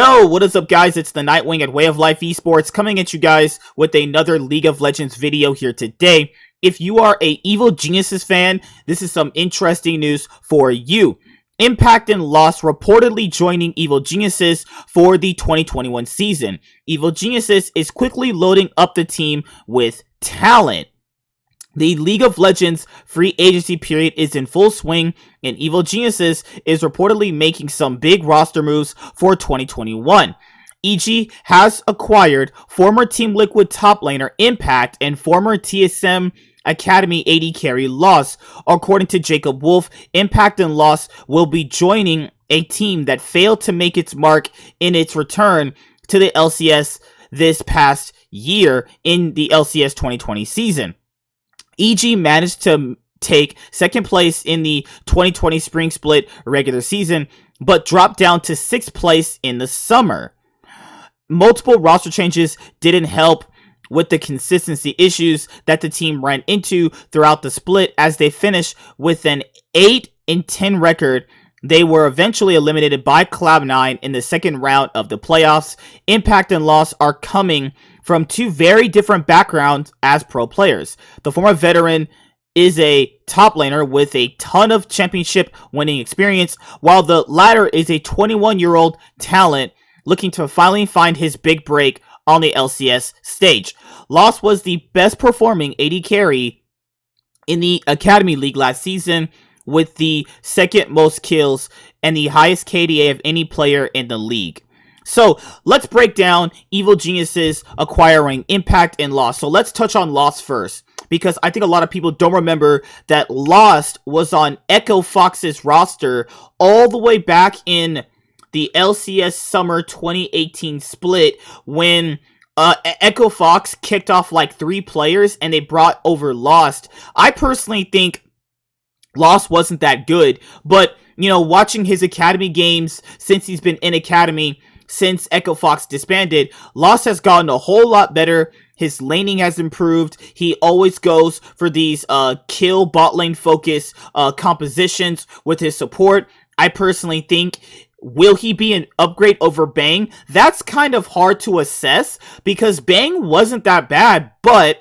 Yo, what is up guys? It's the Nightwing at Way of Life Esports coming at you guys with another League of Legends video here today. If you are a Evil Geniuses fan, this is some interesting news for you. Impact and Lost reportedly joining Evil Geniuses for the 2021 season. Evil Geniuses is quickly loading up the team with talent. The League of Legends free agency period is in full swing, and Evil Geniuses is reportedly making some big roster moves for 2021. EG has acquired former Team Liquid top laner Impact and former TSM Academy AD carry Lost. According to Jacob Wolf, Impact and Lost will be joining a team that failed to make its mark in its return to the LCS this past year in the LCS 2020 season. EG managed to take second place in the 2020 Spring Split regular season, but dropped down to 6th place in the summer. Multiple roster changes didn't help with the consistency issues that the team ran into throughout the split. As they finished with an 8-10 record, they were eventually eliminated by Cloud9 in the second round of the playoffs. Impact and Lost are coming from two very different backgrounds as pro players. The former veteran is a top laner with a ton of championship winning experience, while the latter is a 21-year-old talent looking to finally find his big break on the LCS stage. Lost was the best performing AD carry in the Academy League last season, with the second most kills and the highest KDA of any player in the league. So let's break down Evil Geniuses acquiring Impact and Lost. So let's touch on Lost first, because I think a lot of people don't remember that Lost was on Echo Fox's roster all the way back in the LCS Summer 2018 split, when Echo Fox kicked off like 3 players and they brought over Lost. I personally think Lost wasn't that good, but you know, watching his Academy games since he's been in Academy since Echo Fox disbanded, Lost has gotten a whole lot better. His laning has improved. He always goes for these kill bot lane focus compositions with his support. I personally think, will he be an upgrade over Bang? That's kind of hard to assess because Bang wasn't that bad, but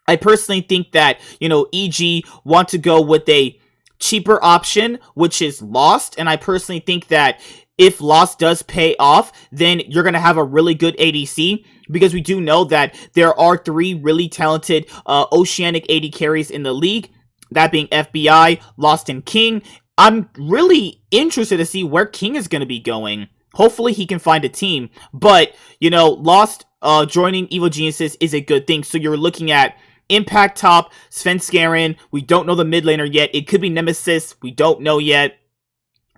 I personally think that, you know, EG want to go with a cheaper option, which is Lost, and I personally think that if Lost does pay off, then you're going to have a really good ADC, because we do know that there are 3 really talented Oceanic AD carries in the league, that being FBI, Lost, and King. I'm really interested to see where King is going to be going. Hopefully he can find a team, but, you know, Lost joining Evil Geniuses is a good thing. So you're looking at Impact top, Svenskeren, we don't know the mid laner yet. It could be Nemesis, we don't know yet.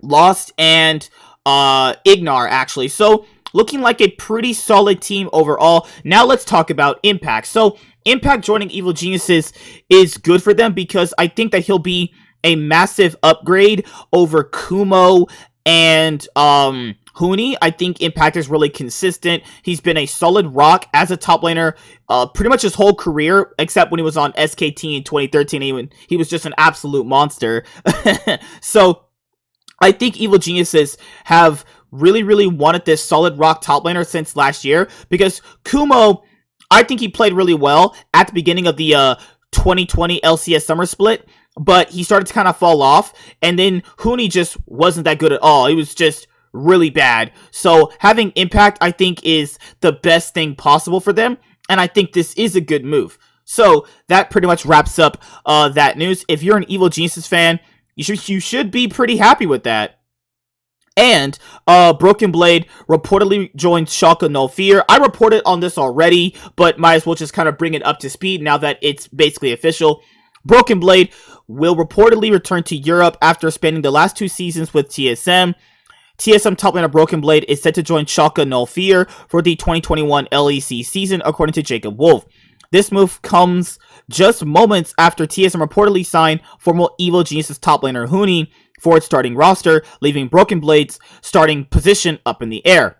Lost and Ignar, actually. So looking like a pretty solid team overall. Now let's talk about Impact. So Impact joining Evil Geniuses is good for them, because I think that he'll be a massive upgrade over Kumo and Huni. I think Impact is really consistent. He's been a solid rock as a top laner pretty much his whole career, except when he was on SKT in 2013. He was just an absolute monster. So I think Evil Geniuses have really wanted this solid rock top laner since last year, because Kumo, I think he played really well at the beginning of the 2020 LCS Summer Split, but he started to kind of fall off, and then Huni just wasn't that good at all. He was just really bad. So having Impact, I think, is the best thing possible for them, and I think this is a good move. So that pretty much wraps up that news. If you're an Evil Geniuses fan, you should be pretty happy with that. And Broken Blade reportedly joined Schalke No Fear. I reported on this already, but might as well just kind of bring it up to speed now that it's basically official. Broken Blade will reportedly return to Europe after spending the last 2 seasons with TSM. TSM top laner Broken Blade is set to join Schalke No Fear for the 2021 LEC season, according to Jacob Wolf. This move comes just moments after TSM reportedly signed former Evil Geniuses top laner Huni for its starting roster, leaving Broken Blade's starting position up in the air.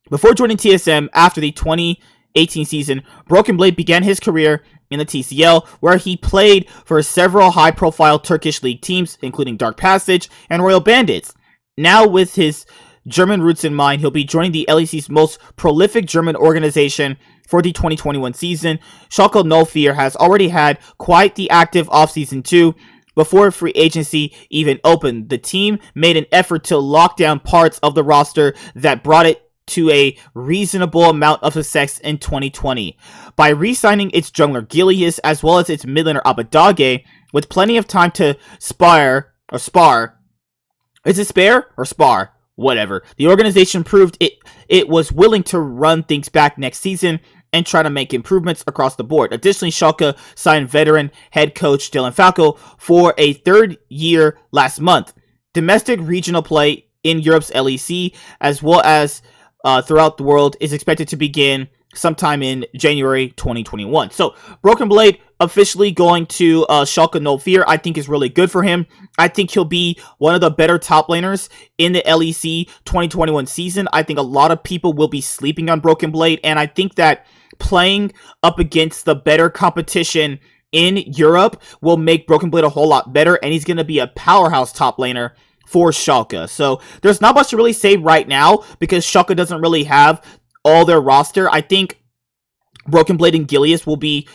Before joining TSM after the 2018 season, Broken Blade began his career in the TCL, where he played for several high-profile Turkish league teams, including Dark Passage and Royal Bandits. Now with his German roots in mind, he'll be joining the LEC's most prolific German organization for the 2021 season. Schalke 04 has already had quite the active offseason too. Before free agency even opened, the team made an effort to lock down parts of the roster that brought it to a reasonable amount of success in 2020. By re-signing its jungler Gilius as well as its midlaner Abbedagge, with plenty of time to spar. Is it spare or spar? Whatever. The organization proved it was willing to run things back next season and try to make improvements across the board. Additionally, Schalke signed veteran head coach Dylan Falco for a third year last month. Domestic regional play in Europe's LEC as well as throughout the world is expected to begin sometime in January 2021. So, Broken Blade officially going to Schalke 04, I think is really good for him. I think he'll be one of the better top laners in the LEC 2021 season. I think a lot of people will be sleeping on Broken Blade, and I think that playing up against the better competition in Europe will make Broken Blade a whole lot better, and he's going to be a powerhouse top laner for Schalke. So there's not much to really say right now because Schalke doesn't really have all their roster. I think Broken Blade and Gilius will be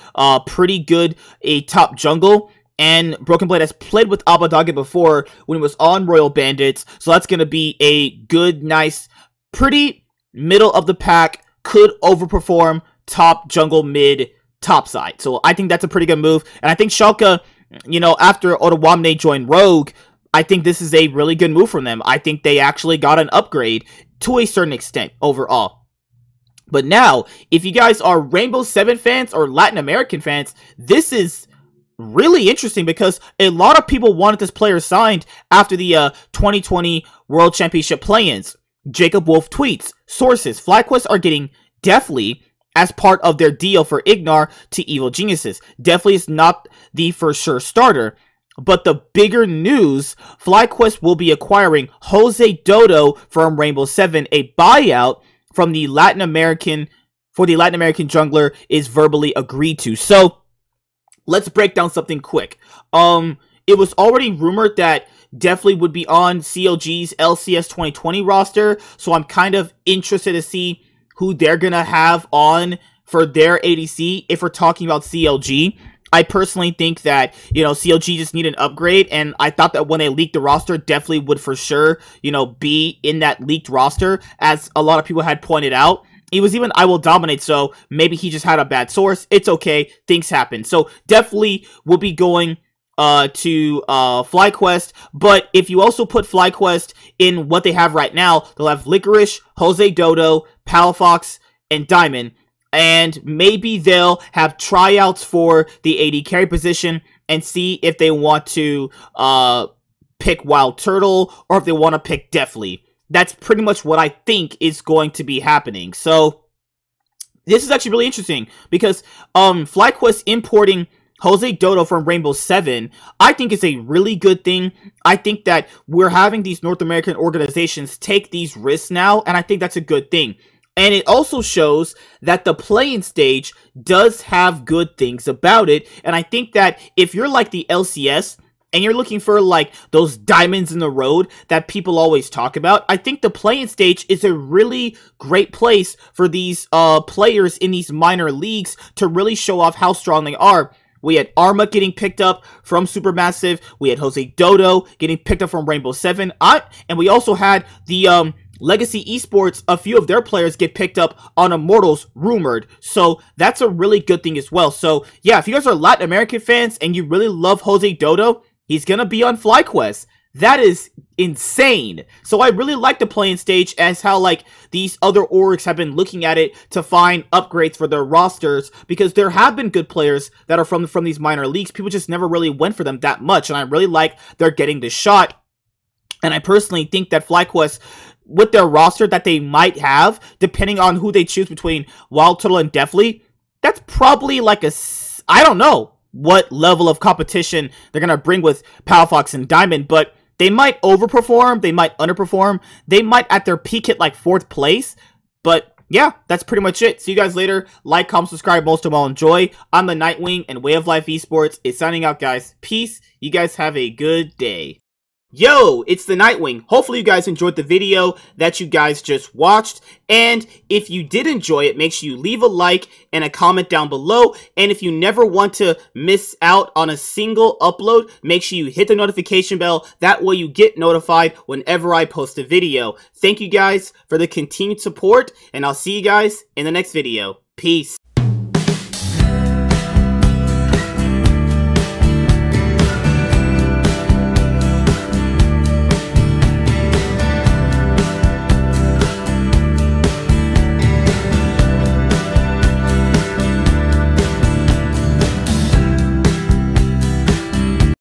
pretty good a top jungle. And Broken Blade has played with Abbedagge before when he was on Royal Bandits. So that's going to be a good, nice, pretty middle of the pack, could overperform top jungle mid top side. So I think that's a pretty good move. And I think Schalke, you know, after Ottawamne joined Rogue, I think this is a really good move from them. I think they actually got an upgrade to a certain extent overall. But now, if you guys are Rainbow Seven fans or Latin American fans, this is really interesting because a lot of people wanted this player signed after the 2020 World Championship play-ins. Jacob Wolf tweets, sources, FlyQuest are getting Deftly as part of their deal for Ignar to Evil Geniuses. Deftly is not the for sure starter, but the bigger news, FlyQuest will be acquiring Jose Dodo from Rainbow Seven. A buyout from the Latin American jungler is verbally agreed to. So let's break down something quick. It was already rumored that Deftly would be on CLG's LCS 2020 roster, so I'm kind of interested to see who they're gonna have on for their ADC if we're talking about CLG. I personally think that, you know, CLG just need an upgrade, and I thought that when they leaked the roster, Deftly would for sure, you know, be in that leaked roster, as a lot of people had pointed out. He was even I Will Dominate, so maybe he just had a bad source. It's okay, things happen. So Deftly will be going to FlyQuest, but if you also put FlyQuest in what they have right now, they'll have Licorice, Jose Dodo, Palafox, and Diamond, and maybe they'll have tryouts for the AD carry position and see if they want to pick Wild Turtle or if they want to pick Deftly. That's pretty much what I think is going to be happening. So this is actually really interesting because FlyQuest importing Jose Dodo from Rainbow Seven, I think is a really good thing. I think that we're having these North American organizations take these risks now, and I think that's a good thing. And it also shows that the play-in stage does have good things about it, and I think that if you're like the LCS, and you're looking for like those diamonds in the road that people always talk about, I think the play-in stage is a really great place for these players in these minor leagues to really show off how strong they are. We had Arma getting picked up from Supermassive. We had Jose Dodo getting picked up from Rainbow Seven. And we also had the Legacy Esports, a few of their players get picked up on Immortals, rumored. So that's a really good thing as well. So yeah, if you guys are Latin American fans and you really love Jose Dodo, he's going to be on FlyQuest. That is insane. So I really like the play-in stage as how like these other orgs have been looking at it to find upgrades for their rosters, because there have been good players that are from these minor leagues. People just never really went for them that much, and I really like they're getting the shot. And I personally think that FlyQuest, with their roster that they might have, depending on who they choose between Wild Turtle and Deftly, that's probably like I don't know what level of competition they're going to bring with Palafox and Diamond, but they might overperform, they might underperform, they might at their peak hit like 4th place, but yeah, that's pretty much it. See you guys later. Like, comment, subscribe, most of all enjoy. I'm the Nightwing, and Way of Life Esports is signing out, guys. Peace. You guys have a good day. Yo, it's the Nightwing. Hopefully you guys enjoyed the video that you guys just watched. And if you did enjoy it, make sure you leave a like and a comment down below. And if you never want to miss out on a single upload, make sure you hit the notification bell. That way you get notified whenever I post a video. Thank you guys for the continued support, and I'll see you guys in the next video. Peace.